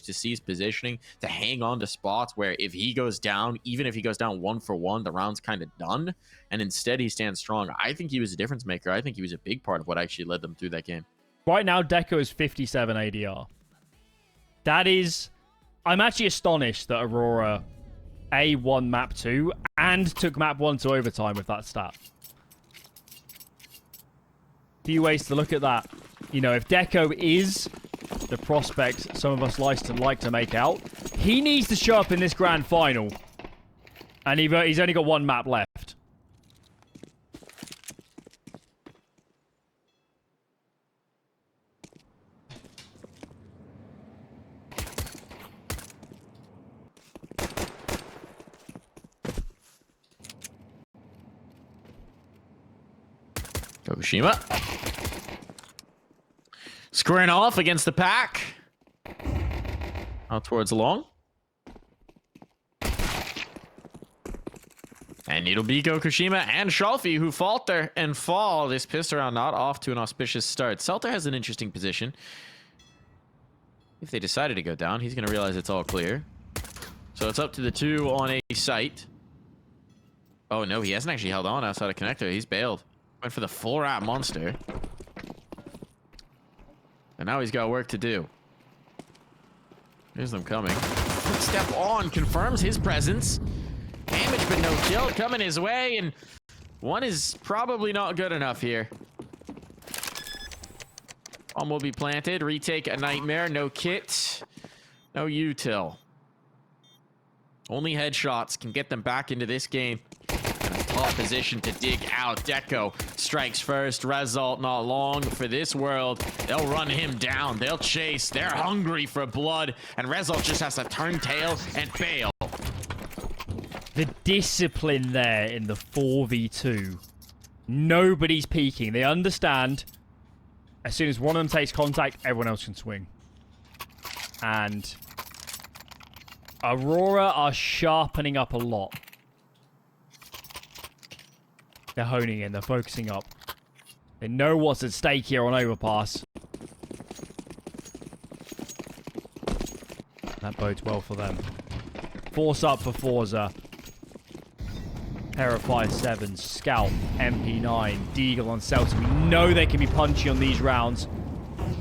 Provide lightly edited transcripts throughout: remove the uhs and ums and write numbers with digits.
to seize positioning, to hang on to spots where if he goes down, even if he goes down 1-for-1, the round's kind of done. And instead, he stands strong. I think he was a difference maker. I think he was a big part of what actually led them through that game. Right now, Deco is 57 ADR. That is... I'm actually astonished that Aurora won map 2 and took map 1 to overtime with that stat. Few ways to look at that. You know, if Deco is the prospect some of us like to make out, he needs to show up in this grand final. And he's only got 1 map left. Fukushima. Squaring off against the pack. Out towards long. And it'll be Gokushima and Shalfie who falter and fall. This pistol round not off to an auspicious start. Selter has an interesting position. If they decided to go down, he's going to realize it's all clear. So it's up to the 2 on a site. Oh no, he hasn't actually held on outside of connector. He's bailed. Went for the full wrap monster. And now he's got work to do. Here's them coming. Step on confirms his presence. Damage but no kill coming his way, and one is probably not good enough here. Bomb will be planted. Retake a nightmare. No kit. No util. Only headshots can get them back into this game. Top position to dig out. Deco strikes first. Result not long for this world. They'll run him down. They'll chase. They're hungry for blood. And Result just has to turn tail and bail. The discipline there in the 4v2. Nobody's peeking. They understand as soon as one of them takes contact, everyone else can swing. And Aurora are sharpening up a lot. They're honing in. They're focusing up. They know what's at stake here on Overpass. That bodes well for them. Force up for forZe. Pair of 5.7s. Scout. MP9. Deagle on Celtic. We know they can be punchy on these rounds.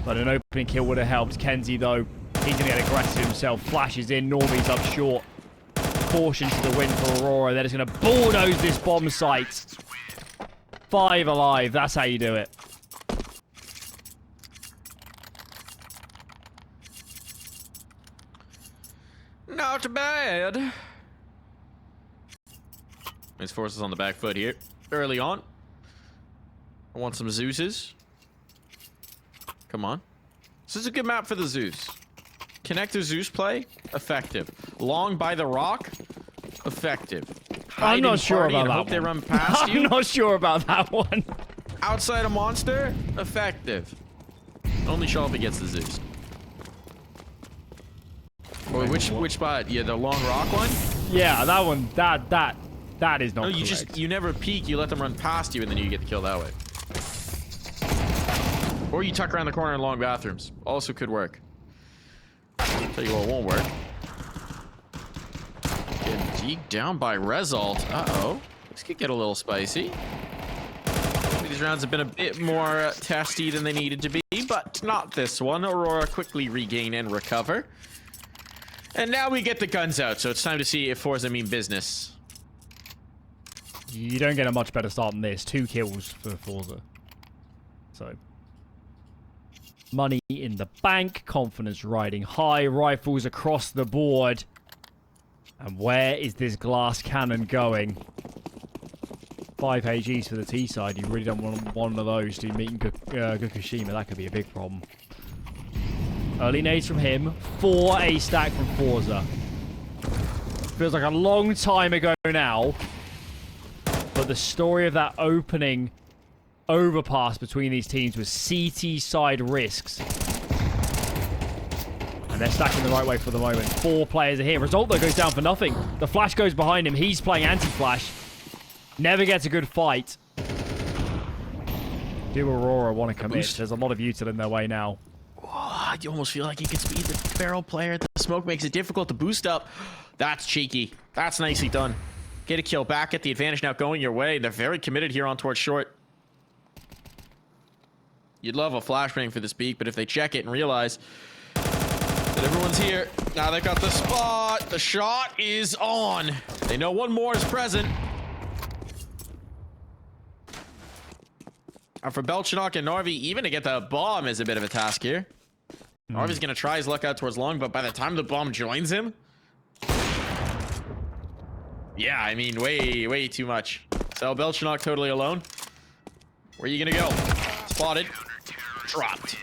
But an opening kill would have helped. Kenzie, though, he's going to get aggressive himself. Flashes in. Norwi's up short. Caution to the win for Aurora. They're just going to bulldoze this bomb site. 5 alive. That's how you do it. Not bad. His forces on the back foot here. Early on. I want some Zeuses. Come on. This is a good map for the Zeus. Connector Zeus play. Effective. Long by the rock. Effective. I'm not sure about that hope one. They run past you. I'm not sure about that one. Outside a monster. Effective. Only Shalfie gets the Zeus. Or which spot? Yeah, the long rock one? Yeah, that one. That is not No, correct. you never peek, you let them run past you, and then you get the kill that way. Or you tuck around the corner in long bathrooms. Also could work. Tell you what won't work. Getting deked down by Result. Uh-oh. This could get a little spicy. These rounds have been a bit more testy than they needed to be, but not this one. Aurora quickly regain and recover. And now we get the guns out, so it's time to see if forZe mean business. You don't get a much better start than this. 2 kills for forZe. So, money in the bank, confidence riding high, rifles across the board. And where is this glass cannon going? 5 AGs for the T side. You really don't want one of those to meet Gokushima. That could be a big problem. Early nades from him. 4 A stack from forZe. Feels like a long time ago now. But the story of that opening overpass between these teams was CT side risks. And they're stacking the right way for the moment. 4 players are here. Result, though, goes down for nothing. The flash goes behind him. He's playing anti-flash. Never gets a good fight. Do Aurora want to commit? There's a lot of util in their way now. You almost feel like he could speed the barrel player. The smoke makes it difficult to boost up. That's cheeky. That's nicely done. Get a kill back. Get the advantage now going your way. They're very committed here on towards short. You'd love a flashbang for this peak, but if they check it and realize that everyone's here, now they got the spot. The shot is on. They know one more is present. And for Belchenok and Norwi, even to get the bomb is a bit of a task here. Norvi's going to try his luck out towards long, but by the time the bomb joins him... Yeah, I mean, way too much. So Belchenok totally alone. Where are you going to go? Spotted. Dropped.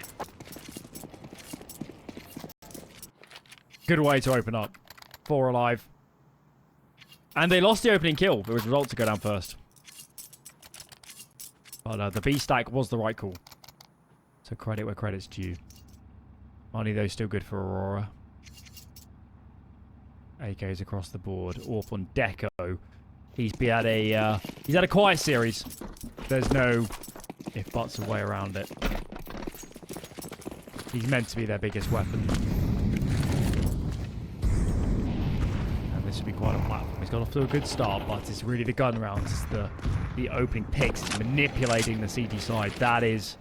Good way to open up. 4 alive. And they lost the opening kill. It was result to go down first. But the B stack was the right call. So credit where credit's due. Money though still good for Aurora. AKs across the board. Orp on Deco. He's had a quiet series. There's no if buts a way around it. He's meant to be their biggest weapon. And this would be quite a platform. He's got off to a good start, but it's really the gun rounds. It's the opening picks. It's manipulating the CT side. That is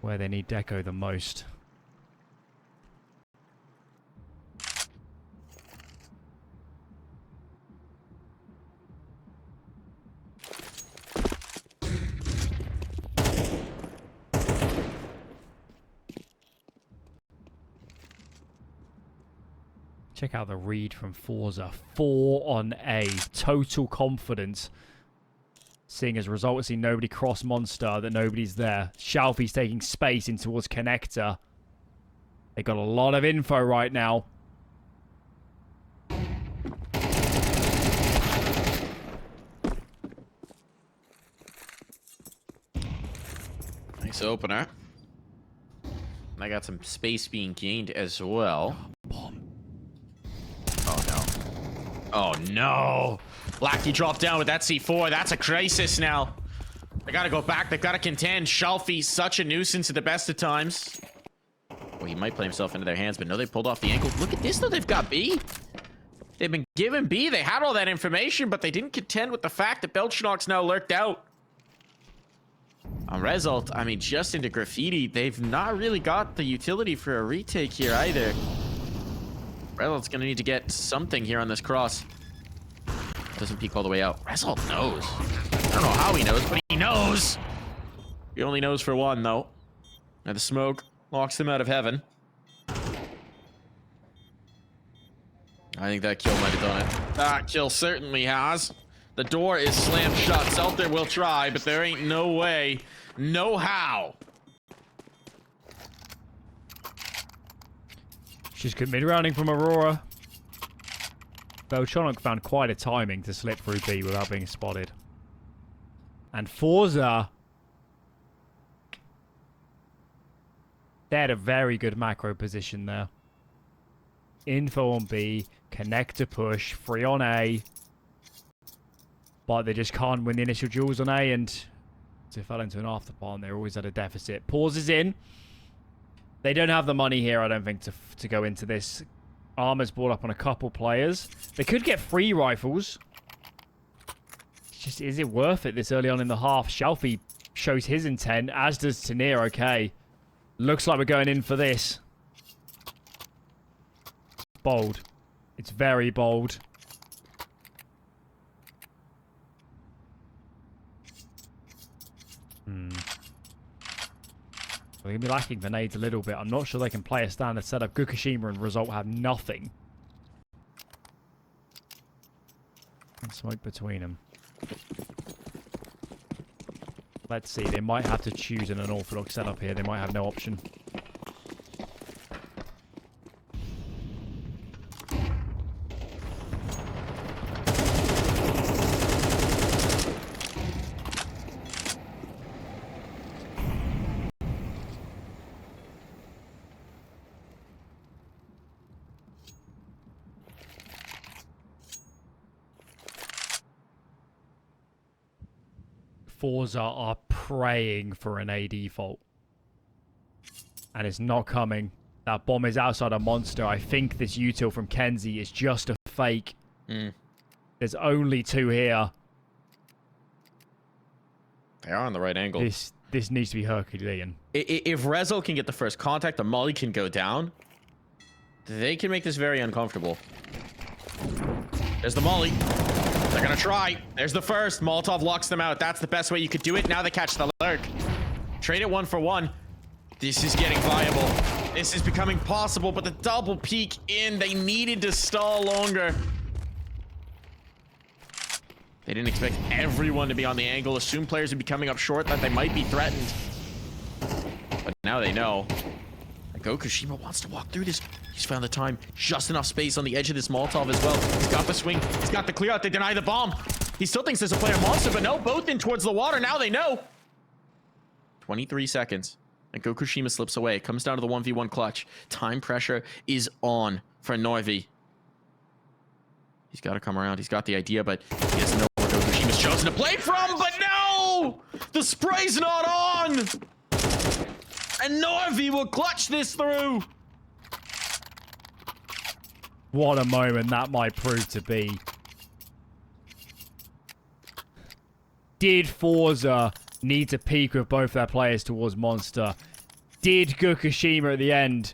where they need Deco the most. Check out the read from forZe. 4 on A. Total confidence. Seeing as result, we've seen nobody cross monster, that nobody's there. Shalfie's taking space in towards connector. They got a lot of info right now. Nice opener. I got some space being gained as well. Oh no. Oh no. Blackie dropped down with that C4. That's a crisis now. They gotta go back. They've gotta contend. Shalfie, such a nuisance at the best of times. Well, he might play himself into their hands, but no, they pulled off the ankle. Look at this though. They've got B. They've been given B. They had all that information, but they didn't contend with the fact that Belchenok's now lurked out. On result, I mean, just into graffiti, they've not really got the utility for a retake here either. Result's gonna need to get something here on this cross. Doesn't peek all the way out. Result knows. I don't know how he knows, but he knows. He only knows for one, though. Now the smoke locks him out of heaven. I think that kill might have done it. That kill certainly has. The door is slammed shut. Seltzer will try, but there ain't no way, no how. She's good mid-rounding from Aurora. Belchenok found quite a timing to slip through B without being spotted. And forZe, they had a very good macro position there. Info on B, connector push, 3 on A. But they just can't win the initial duels on A, and they fell into an afterpart, and they're always at a deficit. Pauses in. They don't have the money here, I don't think, to go into this. Armor's brought up on a couple players. They could get 3 rifles. It's just, is it worth it this early on in the half? Shalfie shows his intent, as does Tanir. Okay. Looks like we're going in for this. It's bold. It's very bold. They're going to be lacking the nades a little bit. I'm not sure they can play a standard setup. Gukashima and Result have nothing. And smoke between them. Let's see. They might have to choose an unorthodox setup here. They might have no option. forZe are praying for an AD fault. And it's not coming. That bomb is outside a monster. I think this util from Kenzie is just a fake. There's only 2 here. They are on the right angle. This needs to be Herculean. If Rezo can get the first contact, the molly can go down. They can make this very uncomfortable. There's the molly. They're gonna try. There's the first. Molotov locks them out. That's the best way you could do it. Now they catch the lurk. Trade it 1 for 1. This is getting viable. This is becoming possible, but the double peek in, they needed to stall longer. They didn't expect everyone to be on the angle. Assume players would be coming up short, that they might be threatened. But now they know. Gokushima wants to walk through this. He's found the time. Just enough space on the edge of this Molotov as well. He's got the swing. He's got the clear out. They deny the bomb. He still thinks there's a player monster, but no, both in towards the water. Now they know. 23 seconds. And Gokushima slips away. It comes down to the 1v1 clutch. Time pressure is on for Norwi. He's got to come around. He's got the idea, but he doesn't know where Gokushima's chosen to play from. But no! The spray's not on! And Norwi will clutch this through. What a moment that might prove to be. Did forZe need to peek with both their players towards Monster? Did Gokushima at the end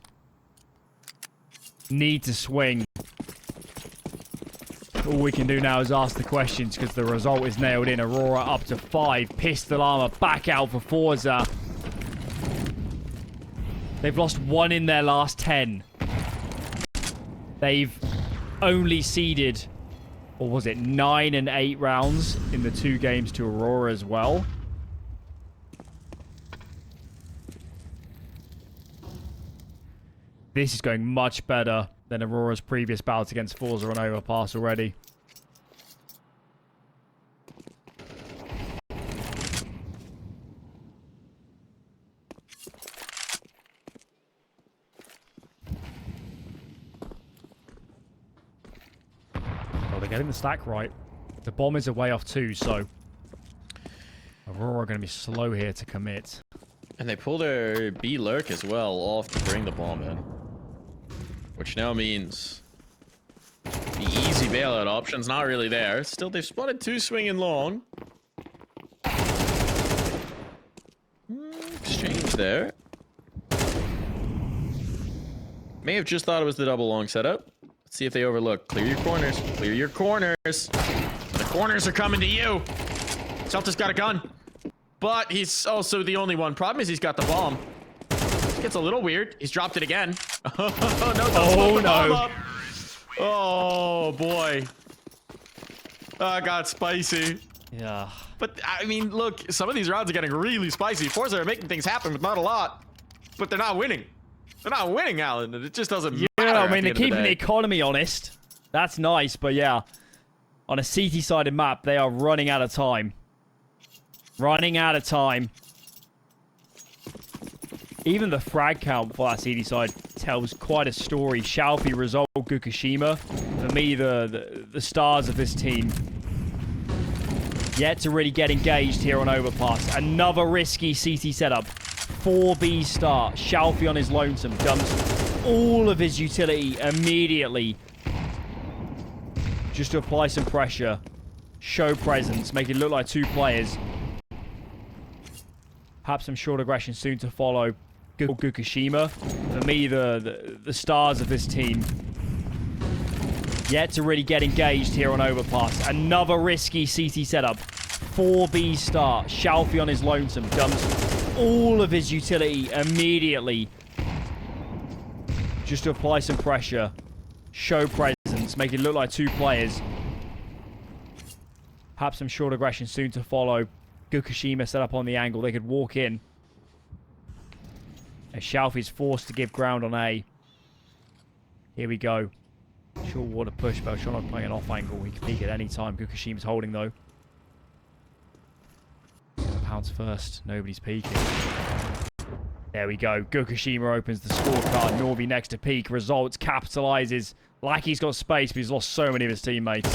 need to swing? All we can do now is ask the questions because the result is nailed in. Aurora up to 5. Pistol armor back out for forZe. They've lost 1 in their last 10. They've only ceded, or was it 9 and 8 rounds in the 2 games to Aurora as well. This is going much better than Aurora's previous bouts against forZe on Overpass already. Well, they're getting the stack right. The bomb is a way off too, so Aurora are going to be slow here to commit. And they pull their B lurk as well off to bring the bomb in. Which now means the easy bailout option's not really there. Still, they've spotted 2 swinging long. Exchange there. May have just thought it was the double long setup. Let's see if they overlook. Clear your corners. Clear your corners. The corners are coming to you. Celta's got a gun. But he's also the only one. Problem is he's got the bomb. It gets a little weird. He's dropped it again. Oh, no. Oh, boy. That got spicy. Yeah. But, I mean, look, some of these rounds are getting really spicy. forZe are making things happen, but not a lot. But they're not winning. They're not winning, Alan. It just doesn't matter. Yeah, I mean, they're keeping the economy honest. That's nice, but yeah. On a CT-sided map, they are running out of time. Running out of time. Even the frag count for that CD side tells quite a story. Xiaopi, Result, Gokushima. For me, the stars of this team. Yet to really get engaged here on Overpass. Another risky CT setup. 4B start. Xiaopi on his lonesome. Dumps all of his utility immediately. Just to apply some pressure. Show presence. Make it look like 2 players. Perhaps some short aggression soon to follow. Gokushima. For me, the stars of this team. Yet to really get engaged here on Overpass. Another risky CT setup. 4B start. Xiaopi on his lonesome. Dumps all of his utility immediately. Just to apply some pressure. Show presence. Make it look like 2 players. Perhaps some short aggression soon to follow. Gokushima set up on the angle. They could walk in. As Xiaofi's forced to give ground on A. Here we go. Short water push, but Shonok playing an off angle. He can peek at any time. Gokushima's holding though. Pounce first. Nobody's peeking. There we go. Gokushima opens the scorecard. Norwi next to peek. Results. Capitalizes. Like he's got space, but he's lost so many of his teammates.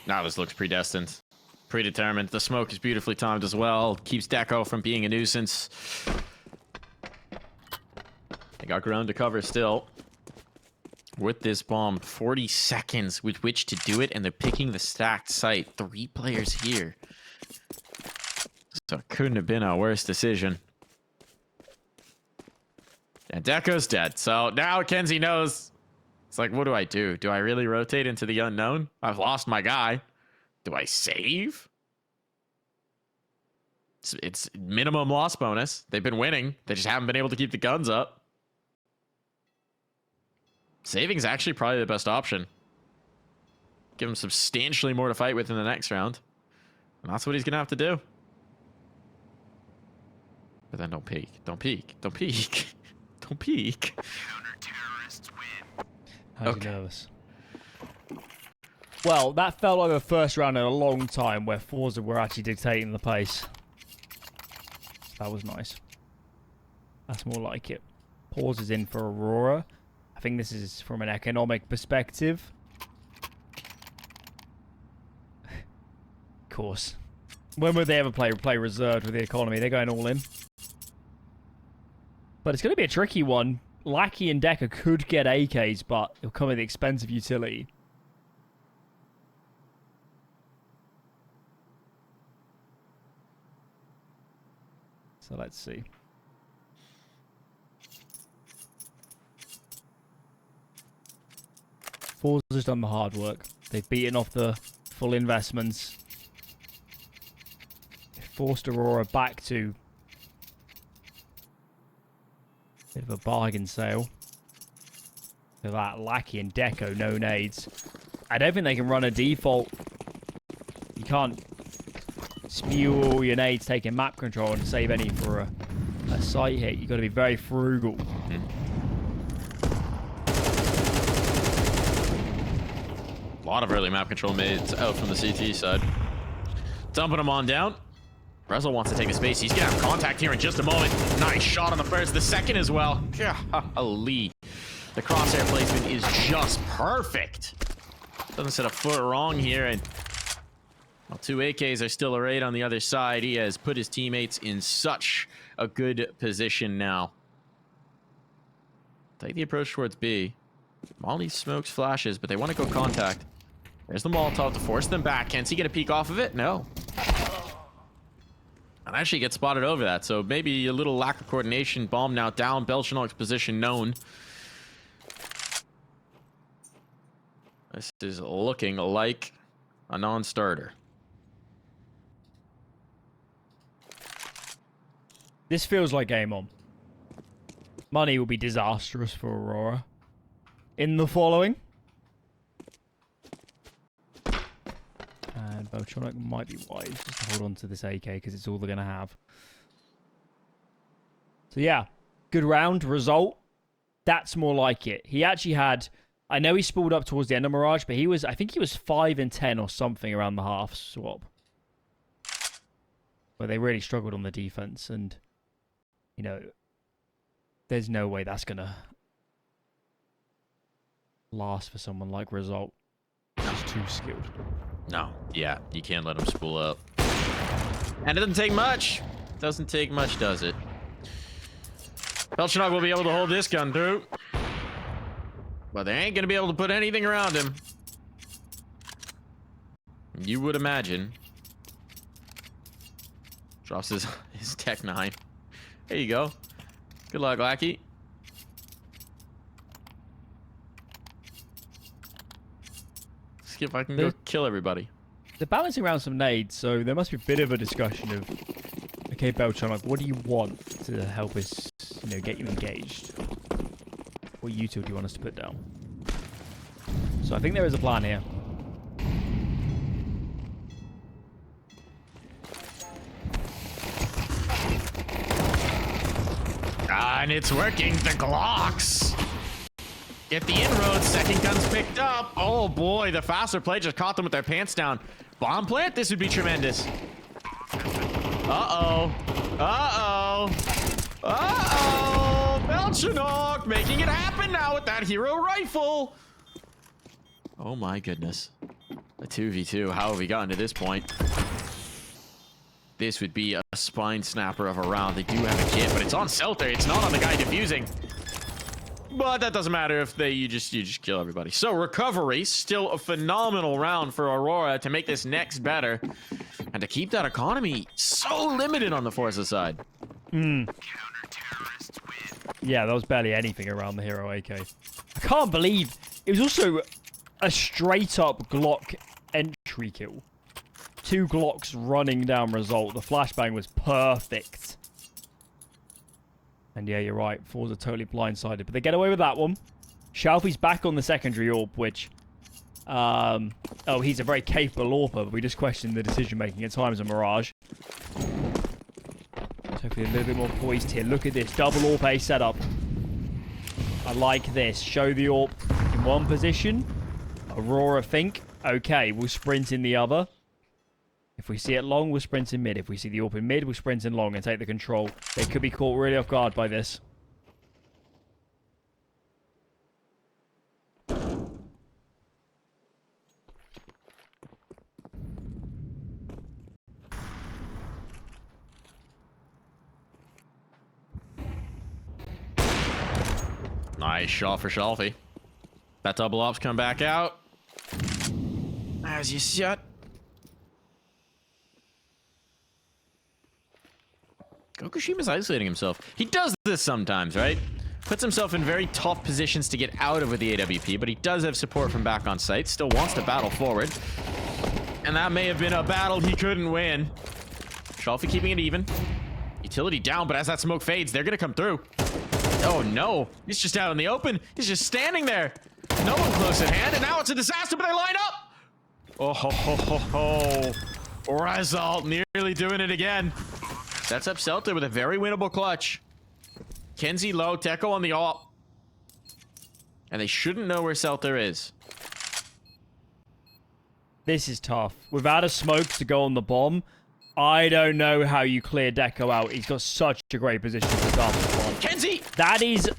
Now this looks predestined. predetermined. The smoke is beautifully timed as well. Keeps Deco from being a nuisance. They got ground to cover still. With this bomb, 40 seconds with which to do it, and they're picking the stacked site. 3 players here. So it couldn't have been a worse decision. And Deco's dead. So now Kenzie knows. It's like, what do I do? Do I really rotate into the unknown? I've lost my guy. Do I save? It's minimum loss bonus. They've been winning. They just haven't been able to keep the guns up. Saving's actually probably the best option. Give him substantially more to fight with in the next round. And that's what he's going to have to do. But then don't peek. Don't peek. Don't peek. Don't peek. Counter-terrorists win. How's you nervous? Well, that felt like the first round in a long time where forZe were actually dictating the pace. That was nice. That's more like it. Pause is in for Aurora. I think this is from an economic perspective. Of course. When would they ever play reserved with the economy? They're going all in. But it's going to be a tricky one. Lackey and Decker could get AKs, but it'll come at the expense of utility. So let's see. forZe has done the hard work. They've beaten off the full investments. They forced Aurora back to a bit of a bargain sale. For that Lackey and Deco, no nades. I don't think they can run a default. You can't spew all your nades taking map control and save any for a site hit. You've got to be very frugal. A lot of early map control mades out from the CT side. Dumping them on down. Brezel wants to take a space. He's going to have contact here in just a moment. Nice shot on the first. The second as well. Golly. The crosshair placement is just perfect. Doesn't set a foot wrong here. And well, 2 AKs are still arrayed on the other side. He has put his teammates in such a good position now. Take the approach towards B. Molly smokes flashes, but they want to go contact. There's the Molotov to force them back. Can he get a peek off of it? No. And actually get spotted over that, so maybe a little lack of coordination. Bomb now down. Belchenok's position known. This is looking like a non-starter. This feels like game on. Money will be disastrous for Aurora. In the following. And Belchenok might be wise just to hold on to this AK because it's all they're going to have. So yeah, good round, result. That's more like it. He actually had, I know he spooled up towards the end of Mirage, but I think he was 5 and 10 or something around the half swap. Where they really struggled on the defense and, you know, there's no way that's going to last for someone like Result. He's too skilled. No, yeah, you can't let him spool up. And it doesn't take much. Doesn't take much, does it? Belchenok will be able to hold this gun through. But they ain't going to be able to put anything around him. You would imagine. Drops his Tech 9. There you go. Good luck, Lackey. See if I can go kill everybody. They're balancing around some nades, so there must be a bit of a discussion of, okay, Belchenok, what do you want to help us, you know, get you engaged? What util do you want us to put down? So I think there is a plan here. And it's working. The Glocks get the inroads. Second gun's picked up. Oh boy, the faster play just caught them with their pants down. Bomb plant. This would be tremendous. Uh-oh. Uh-oh. Uh-oh. Belchenok making it happen now with that hero rifle. Oh my goodness. A 2v2. How have we gotten to this point? this would be a spine snapper of a round. They do have a kit, but it's on Selter. It's not on the guy defusing. But that doesn't matter if you just kill everybody. So recovery, still a phenomenal round for Aurora to make this next better. And to keep that economy so limited on the forZe side. Yeah, there was barely anything around the hero AK. I can't believe it was also a straight up Glock entry kill. 2 Glocks running down result. The flashbang was perfect. And yeah, you're right. forZe are totally blindsided. But they get away with that one. Shalfie's back on the secondary AWP, which... oh, he's a very capable AWPer, but we just questioned the decision-making at times of Mirage. So hopefully a little bit more poised here. Look at this. Double AWP A setup. I like this. Show the AWP in one position. Aurora think. Okay, we'll sprint in the other. If we see it long, we'll sprint in mid. If we see the AWP in mid, we'll sprint in long and take the control. They could be caught really off guard by this. Nice shot for Shalfie. That double op's come back out. As you shut. Gokushima's isolating himself. He does this sometimes, right? Puts himself in very tough positions to get out of with the AWP, but he does have support from back on site. Still wants to battle forward. And that may have been a battle he couldn't win. Shalfie keeping it even. Utility down, but as that smoke fades, they're going to come through. Oh, no. He's just out in the open. He's just standing there. No one close at hand, and now it's a disaster, but they line up. Oh, ho, ho, ho, ho. Result nearly doing it again. Sets up Selter with a very winnable clutch. Kenzie low, Teko on the AWP. And they shouldn't know where Selter is. This is tough. Without a smoke to go on the bomb, I don't know how you clear Deco out. He's got such a great position to start the bomb. Kenzie! That is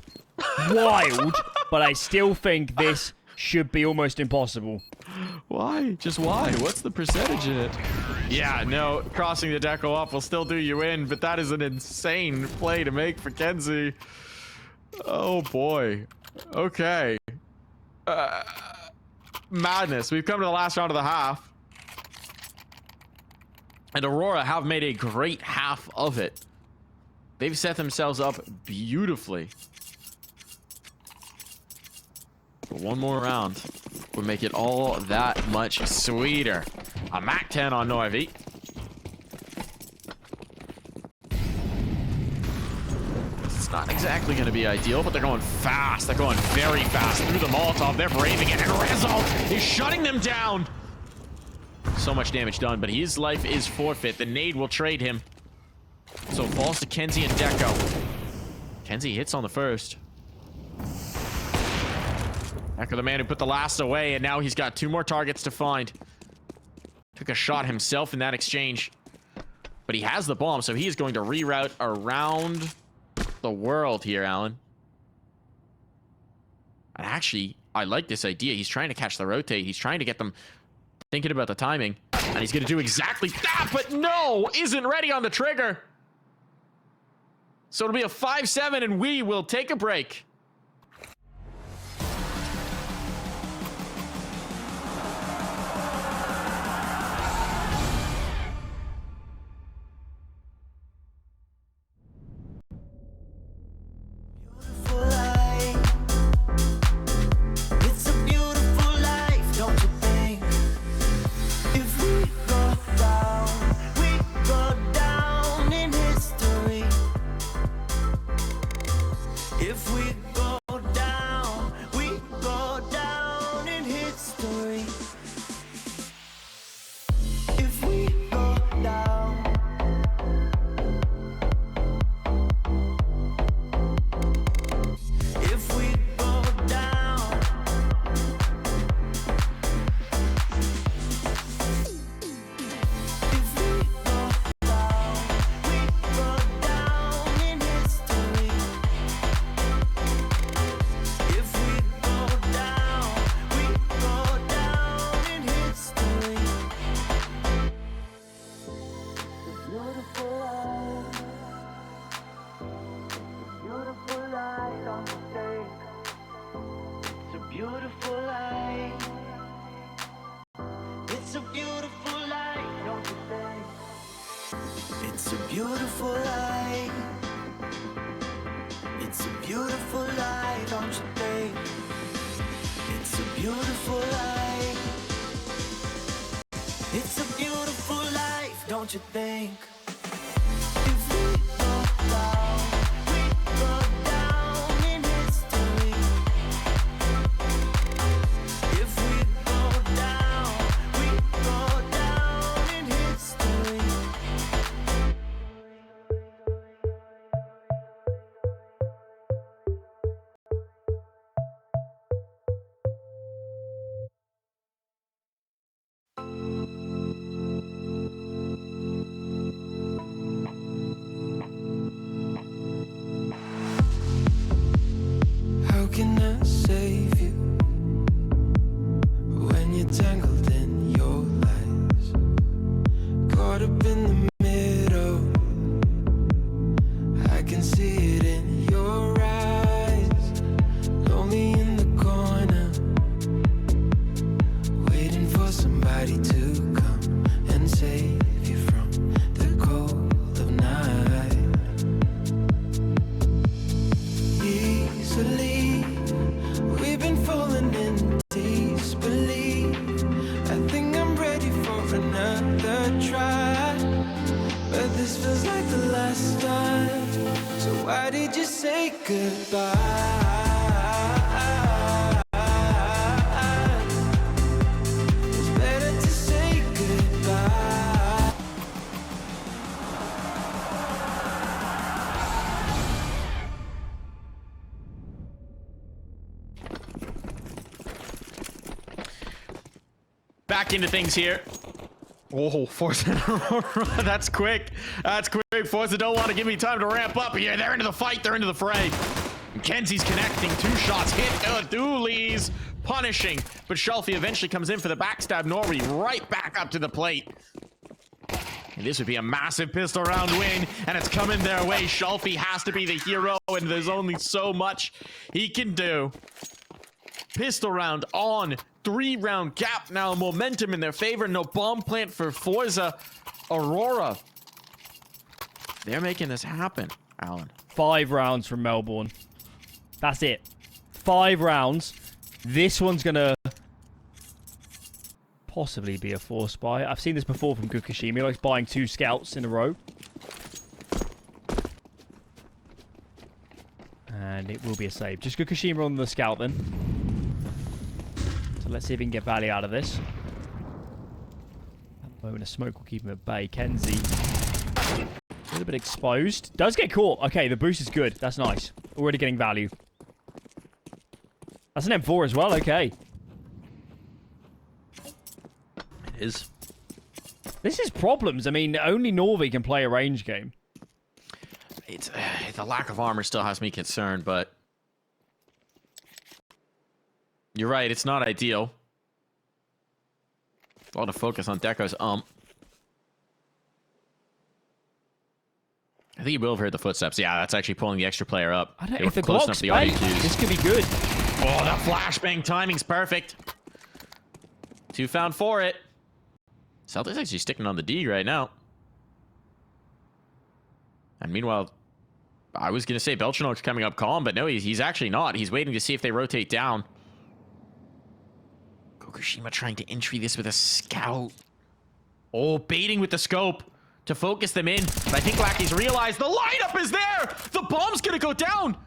wild, but I still think this should be almost impossible. Why? Just why? What's the percentage in it? Yeah, no, crossing the deco up will still do you in, but that is an insane play to make for Kenzie. Oh boy. Okay. Madness. We've come to the last round of the half. And Aurora have made a great half of it. They've set themselves up beautifully. But one more round would make it all that much sweeter. A Mac 10 on Norwi. It's not exactly going to be ideal, but they're going fast. They're going very fast through the Molotov. They're braving it, and Result is shutting them down. So much damage done, but his life is forfeit. The nade will trade him. So it falls to Kenzie and Deco. Kenzie hits on the first. Deco, the man who put the last away, and now he's got 2 more targets to find. Took a shot himself in that exchange. But he has the bomb, so he is going to reroute around the world here, Alan. And actually, I like this idea. He's trying to catch the rotate. He's trying to get them thinking about the timing. And he's going to do exactly that, but no! Isn't ready on the trigger. So it'll be a 5-7, and we will take a break. If we It's a beautiful life. It's a beautiful life, don't you think? It's a beautiful life. It's a beautiful life, don't you think? If we go down, we go down in history. If we go down, we go down in history. How can I save you when you're tangled in your lies? Caught up in the middle, I can see it in your eyes. Lonely in the corner, waiting for somebody to come and save you from the cold of night. Easily, we've been falling in disbelief. I think I'm ready for another try, but this feels like the last time. So why did you say goodbye? It's better to say goodbye. Back into things here. Oh, forZe and Aurora. That's quick. That's quick. forZe don't want to give me time to ramp up here. They're into the fight. They're into the fray. Mackenzie's connecting. 2 shots. Hit Doolies. Punishing. But Shelfie eventually comes in for the backstab. Norwi right back up to the plate. And this would be a massive pistol round win, and it's coming their way. Shelfie has to be the hero, and there's only so much he can do. Pistol round on. 3-round gap now. Momentum in their favor. No bomb plant for forZe. Aurora. They're making this happen, Alan. 5 rounds from Melbourne. That's it. 5 rounds. This one's going to possibly be a force buy. I've seen this before from Kukushima. He likes buying 2 scouts in a row. And it will be a save. Just Kukushima on the scout then. So let's see if we can get value out of this. At the moment, a smoke will keep him at bay. Kenzie, a little bit exposed. Does get caught. Okay, the boost is good. That's nice. Already getting value. That's an M4 as well. Okay. It is. This is problems. I mean, only Norwi can play a range game. It's the lack of armor still has me concerned, but you're right. It's not ideal. A lot of focus on Deco's I think you will have heard the footsteps. Yeah, that's actually pulling the extra player up. I don't, They if were the close Glock's enough to the audio bait, cues. this could be good. Oh, the flashbang timing's perfect. 2 found for it. Celtics actually sticking on the D right now. And meanwhile, I was going to say Belchinok's coming up calm, but no, he's actually not. He's waiting to see if they rotate down. Kukushima trying to entry this with a scout. Oh, baiting with the scope to focus them in. But I think Lackey's realized the lineup is there. The bomb's going to go down.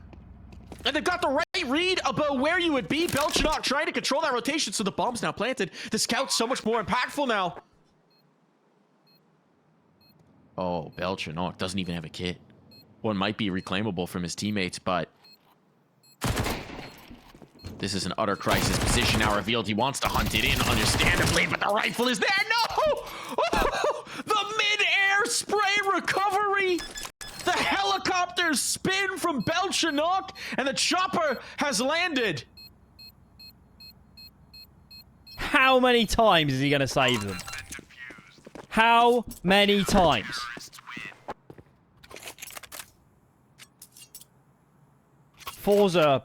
And they've got the right read about where you would be. Belchinok trying to control that rotation, so the bomb's now planted. The scout's so much more impactful now. Oh, Belchinok doesn't even have a kit. One might be reclaimable from his teammates, but this is an utter crisis position now revealed. He wants to hunt it in, understandably, but the rifle is there. No! Oh, the mid-air spray recovery. The helicopters spin from Belchinok, and the chopper has landed. How many times is he going to save them? How many times? forZe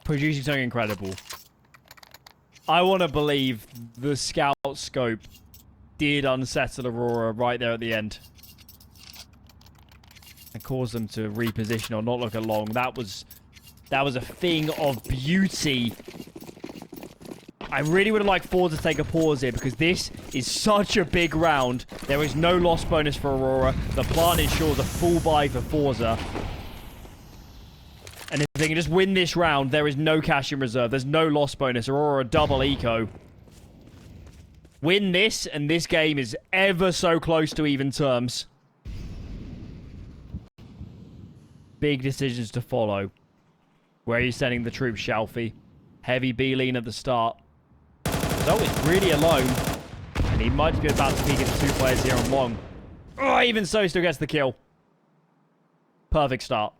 producing something incredible. I want to believe the scout scope did unsettle Aurora right there at the end. And cause them to reposition or not look along. That was a thing of beauty. I really would have liked forZe to take a pause here because this is such a big round. There is no loss bonus for Aurora. The plant ensures a full buy for forZe. And if they can just win this round, there is no cash in reserve. There's no loss bonus. Aurora double eco. Win this, and this game is ever so close to even terms. Big decisions to follow. Where are you sending the troops, Shalfie? Heavy B-lean at the start. Zoe is really alone. And he might be about to peek into 2 players here on long. Oh, even so, he still gets the kill. Perfect start.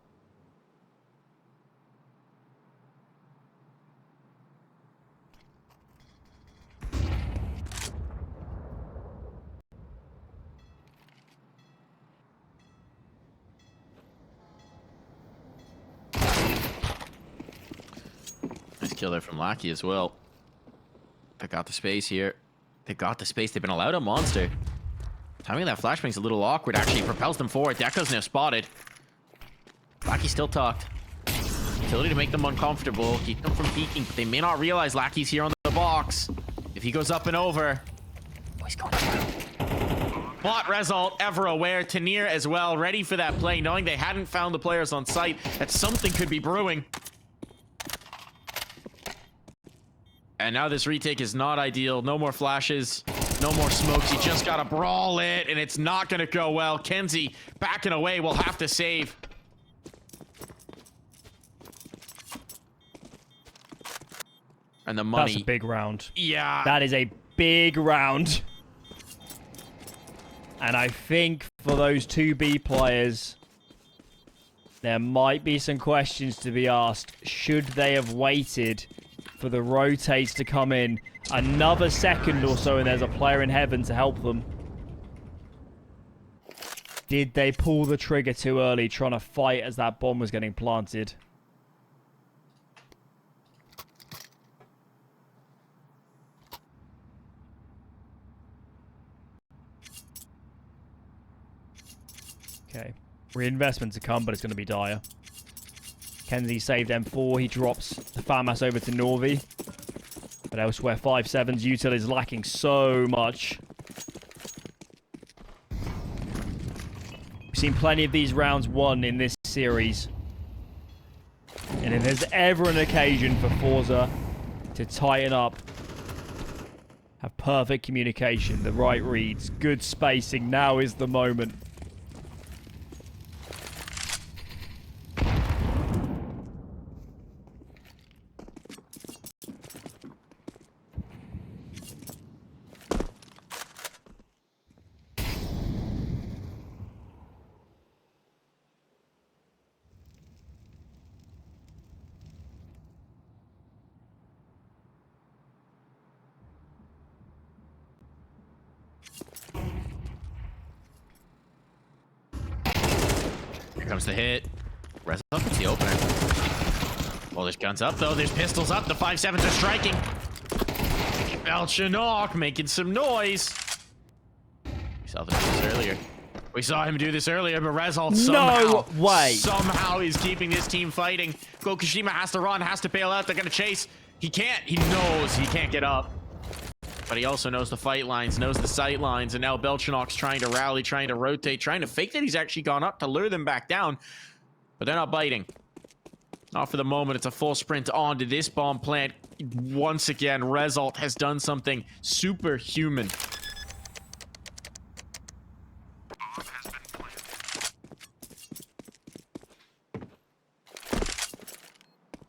Nice kill there from Lackey as well. They got the space here. They got the space. They've been allowed a monster. Timing that flashbang's a little awkward, actually. It propels them forward. Deco's now spotted. Lackey still tucked. Utility to make them uncomfortable. Keep them from peeking, but they may not realize Lackey's here on the box. If he goes up and over... Oh, he's going down. Bot result, ever aware. Tanir as well, ready for that play, knowing they hadn't found the players on site, that something could be brewing. And now this retake is not ideal. No more flashes, no more smokes. You just gotta brawl it, and it's not gonna go well. Kenzie backing away, will have to save. And the money. That's a big round. Yeah. That is a big round. And I think for those 2B players, there might be some questions to be asked. Should they have waited for the rotates to come in another second or so and there's a player in heaven to help them? Did they pull the trigger too early trying to fight as that bomb was getting planted? Okay. Reinvestment to come, but it's going to be dire. Kenzie saved M4. He drops the farmhouse over to Norwi. But elsewhere, 5-7's util is lacking so much. We've seen plenty of these rounds won in this series. And if there's ever an occasion for forZe to tighten up, have perfect communication, the right reads, good spacing, now is the moment. Comes the hit. Res up, it's the opener. Well, there's guns up though. There's pistols up. The 5-7s are striking. Belchanok making some noise. We saw this earlier. We saw him do this earlier, but Result somehow is keeping this team fighting. Gokushima has to run, has to bail out. They're gonna chase. He can't. He knows he can't get up. But he also knows the fight lines, knows the sight lines, and now Belchanok's trying to rally, trying to rotate, trying to fake that he's actually gone up to lure them back down. But they're not biting. Not for the moment. It's a full sprint on to this bomb plant. Once again, Result has done something superhuman.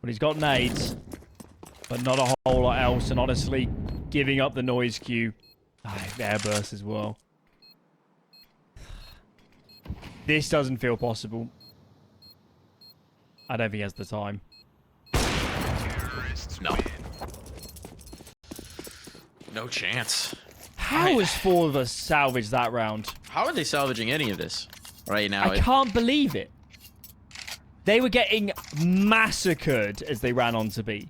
But he's got nades, but not a whole lot else, and honestly, giving up the noise cue. Airburst as well. This doesn't feel possible. I don't think he has the time. No. No chance. How is forZe salvaged that round? How are they salvaging any of this right now? I can't believe it. They were getting massacred as they ran on to B.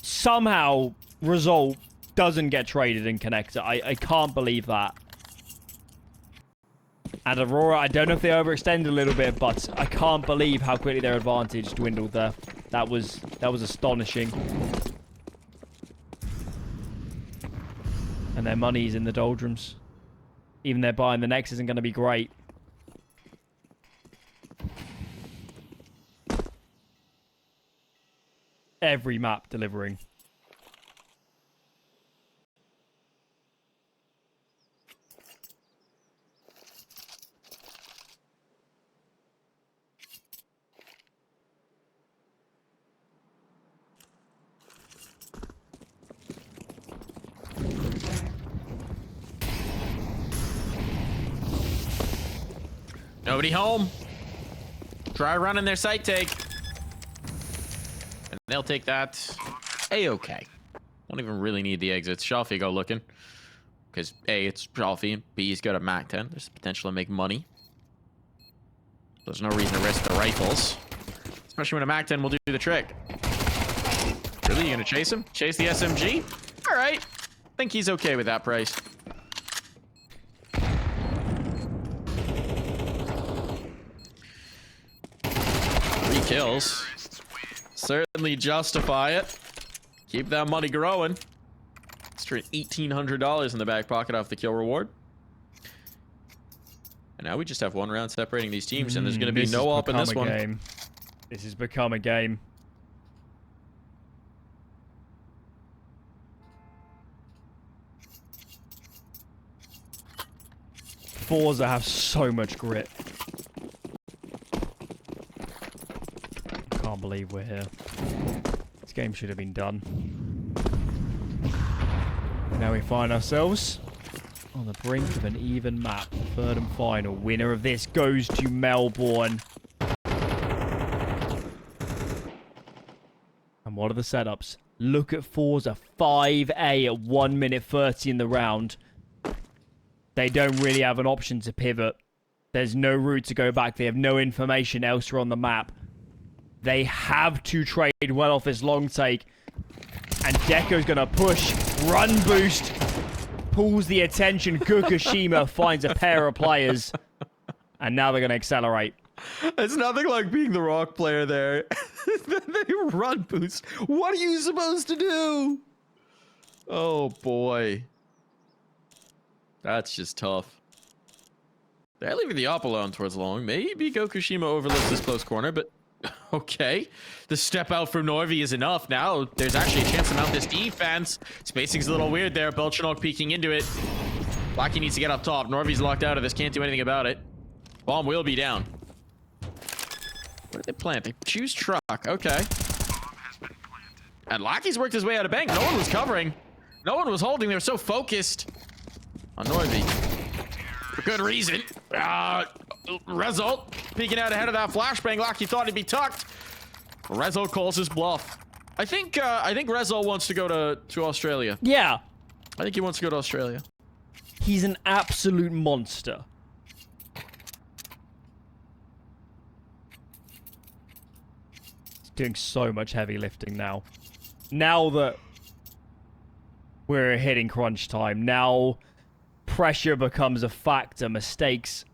Somehow, Result doesn't get traded in connector. I can't believe that. And Aurora, I don't know if they overextended a little bit, but I can't believe how quickly their advantage dwindled there. That was astonishing. And their money's in the doldrums. Even their buy in the next isn't going to be great. Every map delivering. Nobody home. Try running their site take. And they'll take that. A-okay. Don't even really need the exits. Shelfie go looking. Because A, it's Shelfie, and B, he's got a Mac 10. There's potential to make money. There's no reason to risk the rifles. Especially when a Mac 10 will do the trick. Really? You gonna chase him? Chase the SMG? Alright. Think he's okay with that price. Kills. Certainly justify it. Keep that money growing. Straight $1,800 in the back pocket off the kill reward. And now we just have one round separating these teams, and there's going to be no up in this one. Game. This has become a game. forZe have so much grit. Can't believe we're here. This game should have been done. Now we find ourselves on the brink of an even map. Third and final. Winner of this goes to Melbourne. And what are the setups? Look at forZe. 5A at 1 minute 30 in the round. They don't really have an option to pivot. There's no route to go back. They have no information elsewhere on the map. They have to trade well off this long take. And Deco's going to push. Run boost. Pulls the attention. Fukushima finds a pair of players. And now they're going to accelerate. It's nothing like being the rock player there. They run boost. What are you supposed to do? Oh, boy. That's just tough. They're leaving the op alone towards long. Maybe Fukushima overlooks this close corner, but okay. The step out from Norwi is enough. Now there's actually a chance to mount this defense. Spacing's a little weird there. Belchanok peeking into it. Blackie needs to get up top. Norvi's locked out of this. Can't do anything about it. Bomb will be down. What did they plant? They choose truck. Okay. And Lackey's worked his way out of bank. No one was covering. No one was holding. They were so focused on Norwi. For good reason. Result peeking out ahead of that flashbang. Lackey thought he'd be tucked. Result calls his bluff. I think Result wants to go to Australia. Yeah. I think he wants to go to Australia. He's an absolute monster. He's doing so much heavy lifting now. Now that we're hitting crunch time, now pressure becomes a factor. Mistakes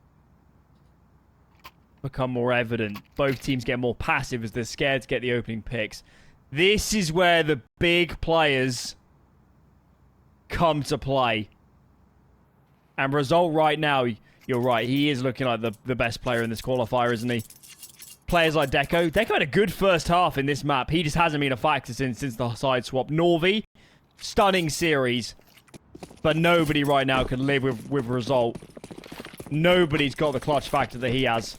become more evident. Both teams get more passive as they're scared to get the opening picks. This is where the big players come to play. And Result right now, you're right, he is looking like the best player in this qualifier, isn't he? Players like Deco. Deco had a good first half in this map. He just hasn't been a factor since the side swap. Norwi, stunning series. But nobody right now can live with Result. Nobody's got the clutch factor that he has.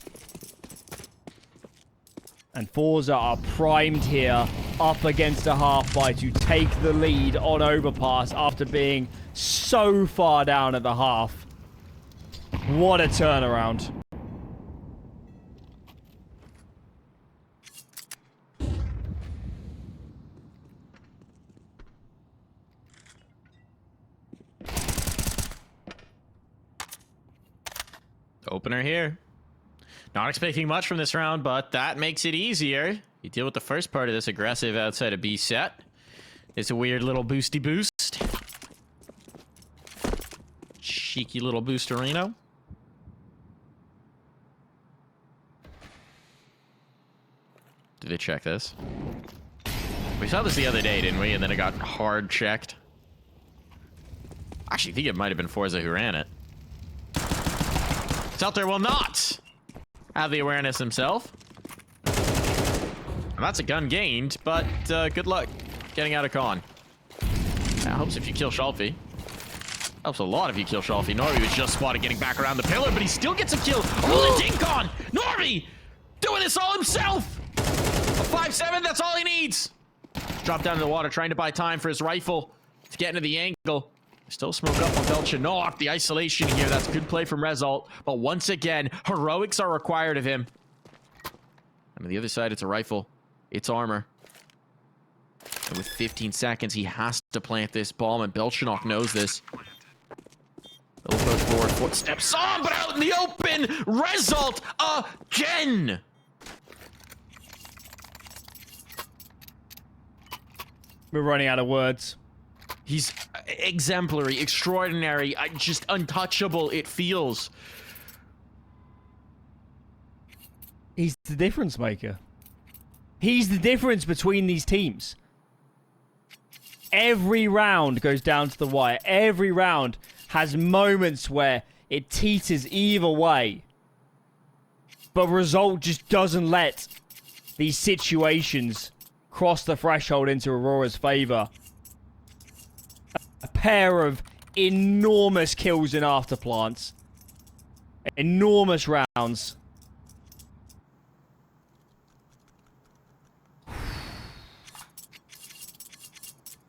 And forZe are primed here, up against a half by to take the lead on Overpass after being so far down at the half. What a turnaround. Opener here. Not expecting much from this round, but that makes it easier. You deal with the first part of this aggressive outside of B set. It's a weird little boosty boost. Cheeky little boosterino. Did they check this? We saw this the other day, didn't we? And then it got hard checked. Actually, I think it might have been forZe who ran it. Selter will not have the awareness himself. And that's a gun gained, but good luck getting out of con. That helps if you kill Shalfie. Helps a lot if you kill Shalfie. Norwi was just spotted getting back around the pillar, but he still gets a kill. Oh, the dink on! Norwi doing this all himself! A 5-7, that's all he needs. Drop down to the water, trying to buy time for his rifle to get into the angle. Still smoke up on Belchanok. The isolation here, that's good play from Result. But once again, heroics are required of him. And on the other side, it's a rifle. It's armor. And with 15 seconds, he has to plant this bomb, and Belchanok knows this. They'll push forward, footsteps on, but out in the open! Result again! We're running out of words. He's exemplary, extraordinary, just untouchable, it feels. He's the difference maker. He's the difference between these teams. Every round goes down to the wire. Every round has moments where it teeters either way. But Result just doesn't let these situations cross the threshold into Aurora's favor. A pair of enormous kills in afterplants. Enormous rounds.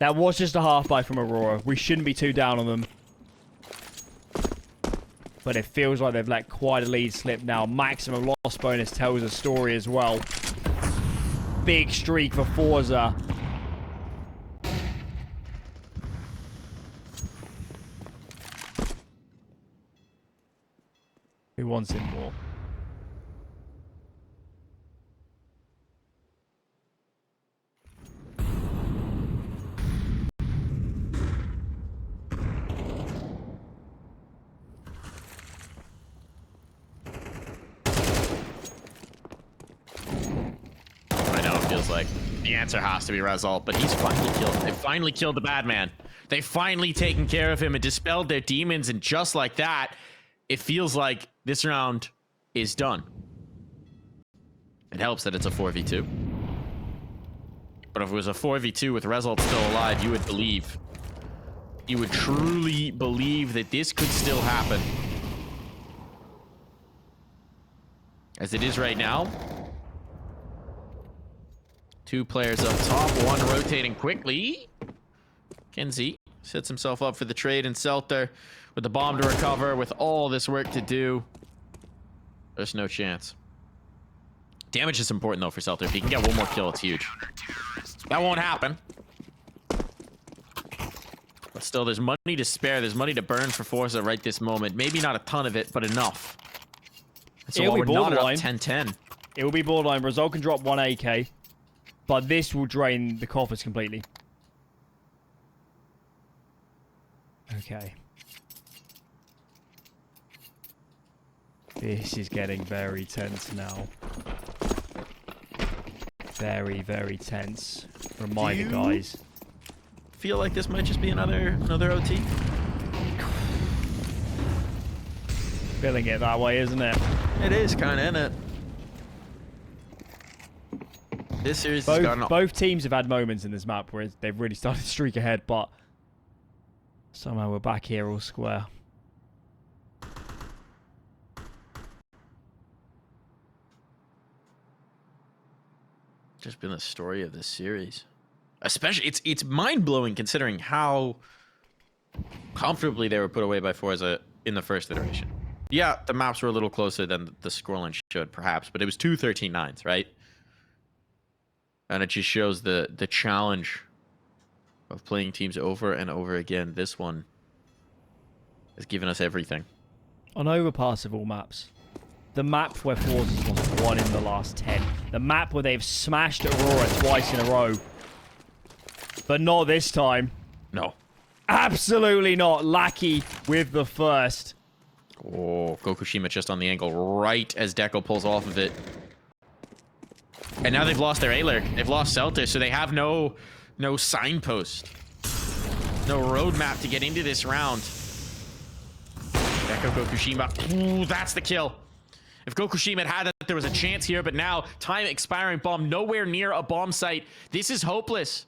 That was just a half buy from Aurora. We shouldn't be too down on them. But it feels like they've let quite a lead slip now. Maximum loss bonus tells a story as well. Big streak for forZe. Who wants it more? Like the answer has to be Result, but he's finally killed. They finally killed the bad man. They finally taken care of him and dispelled their demons, and just like that, it feels like this round is done. It helps that it's a 4v2. But if it was a 4v2 with Result still alive, you would believe. You would truly believe that this could still happen. As it is right now. Two players up top, one rotating quickly. Kenzie sets himself up for the trade, and Selter with the bomb to recover, with all this work to do. There's no chance. Damage is important though for Selter. If he can get one more kill, it's huge. That won't happen. But still, there's money to spare. There's money to burn for forZe right this moment. Maybe not a ton of it, but enough. And so while we're not up 10-10. It will be borderline. Result can drop 1 AK. But this will drain the coffers completely. Okay. This is getting very tense now. Very, very tense. Reminder, guys. Feel like this might just be another OT? Feeling it that way, isn't it? It is kind of, isn't it? This series has gotten... Both teams have had moments in this map where they've really started to streak ahead, but somehow we're back here all square. Just been the story of this series. Especially, it's mind-blowing considering how comfortably they were put away by forZe in the first iteration. Yeah, the maps were a little closer than the scoreline showed, perhaps, but it was 2 13-9s, right? And it just shows the challenge of playing teams over and over again. This one has given us everything. On Overpass of all maps. The map where forZe lost 1 in the last 10. The map where they've smashed Aurora twice in a row. But not this time. No. Absolutely not. Lackey with the first. Oh, Gokushima just on the angle right as Deco pulls off of it. And now they've lost their A-Lurk. They've lost Celtis, so they have no signpost. No roadmap to get into this round. Deco Gokushima. Ooh, that's the kill. If Gokushima had that, there was a chance here, but now time expiring bomb nowhere near a bomb site. This is hopeless.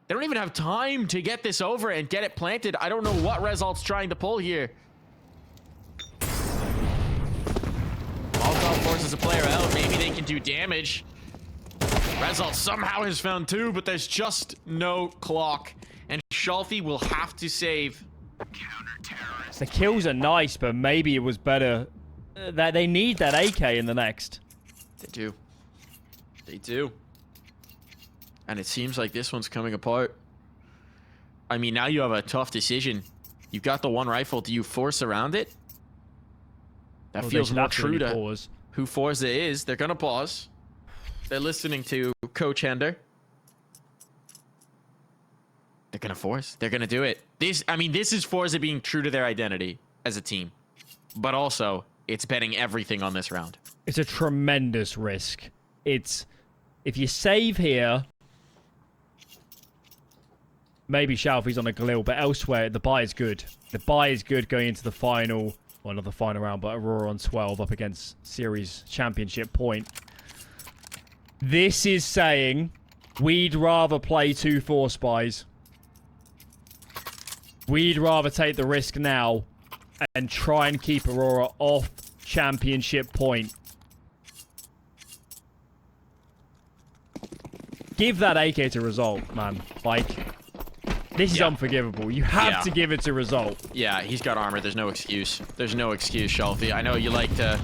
They don't even have time to get this over and get it planted. I don't know what Result's trying to pull here. Molotov forces a player out. Maybe they can do damage. Result somehow has found two, but there's just no clock. And Shalfie will have to save. The kills are nice, but maybe it was better that they need that AK in the next. They do. They do. And it seems like this one's coming apart. I mean, now you have a tough decision. You've got the one rifle. Do you force around it? That feels more true to who forZe is. They're going to pause. They're listening to Coach Hender. They're going to force. They're going to do it. This is forZe being true to their identity as a team. But also, it's betting everything on this round. It's a tremendous risk. It's... If you save here... Maybe Shalfie's on a Galil, but elsewhere, the buy is good. The buy is good going into the final... Well, not the final round, but Aurora on 12 up against Series Championship point. This is saying we'd rather play 2-4 spies. We'd rather take the risk now and try and keep Aurora off championship point. Give that AK to Result, man. Like, this is unforgivable. You have to give it to Result. Yeah, he's got armor. There's no excuse. There's no excuse, Shalfie. I know you like to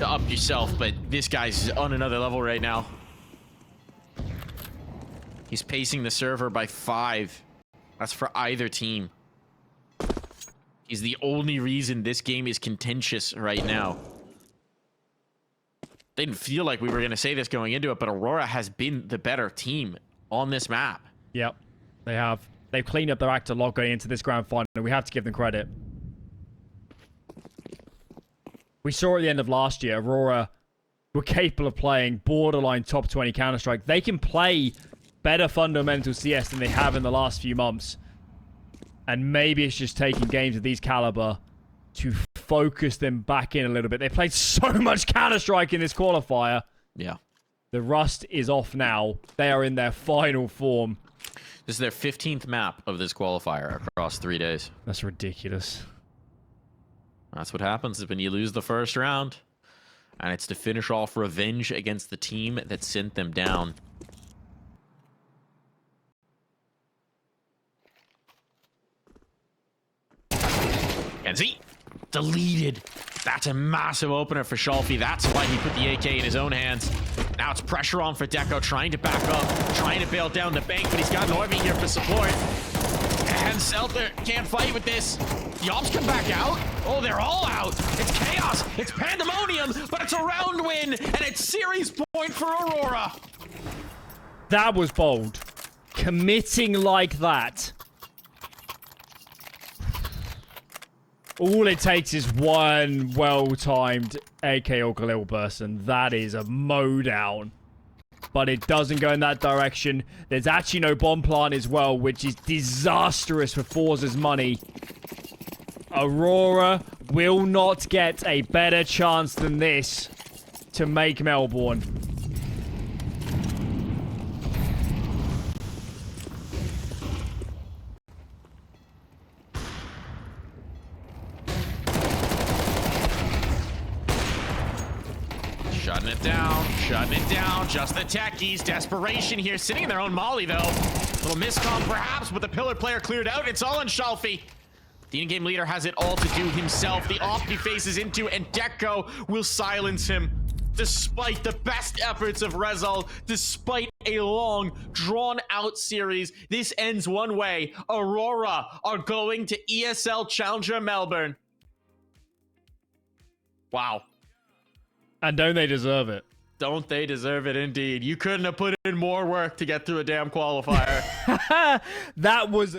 up yourself, but this guy's on another level right now. He's pacing the server by 5. That's for either team. He's the only reason this game is contentious right now. Didn't feel like we were going to say this going into it, but Aurora has been the better team on this map. Yep, they have. They've cleaned up their act a lot going into this grand final, and we have to give them credit. We saw at the end of last year, Aurora were capable of playing borderline top 20 Counter-Strike. They can play better fundamental CS than they have in the last few months. And maybe it's just taking games of these caliber to focus them back in a little bit. They played so much Counter-Strike in this qualifier. Yeah. The rust is off now. They are in their final form. This is their 15th map of this qualifier across 3 days. That's ridiculous. That's what happens when you lose the first round. And it's to finish off revenge against the team that sent them down. And Z deleted. That's a massive opener for Shalfie. That's why he put the AK in his own hands. Now it's pressure on for Deco, trying to back up, trying to bail down the bank, but he's got Norwi here for support. And Seltzer can't fight with this. The ops come back out. Oh, they're all out. It's chaos. It's pandemonium, but it's a round win, and it's series point for Aurora. That was bold. Committing like that. All it takes is one well-timed AK or Galil burst, and that is a mow down. But it doesn't go in that direction. There's actually no bomb plant as well, which is disastrous for forZe's money. Aurora will not get a better chance than this to make Melbourne. Shutting it down. Just the techies. Desperation here. Sitting in their own molly, though. Little miscom, perhaps, but the pillar player cleared out. It's all on Shalfie. The in-game leader has it all to do himself. The off he faces into, and Deco will silence him. Despite the best efforts of Rezal, despite a long, drawn-out series, this ends one way. Aurora are going to ESL Challenger Melbourne. Wow. And don't they deserve it? Don't they deserve it, indeed. You couldn't have put in more work to get through a damn qualifier. That was...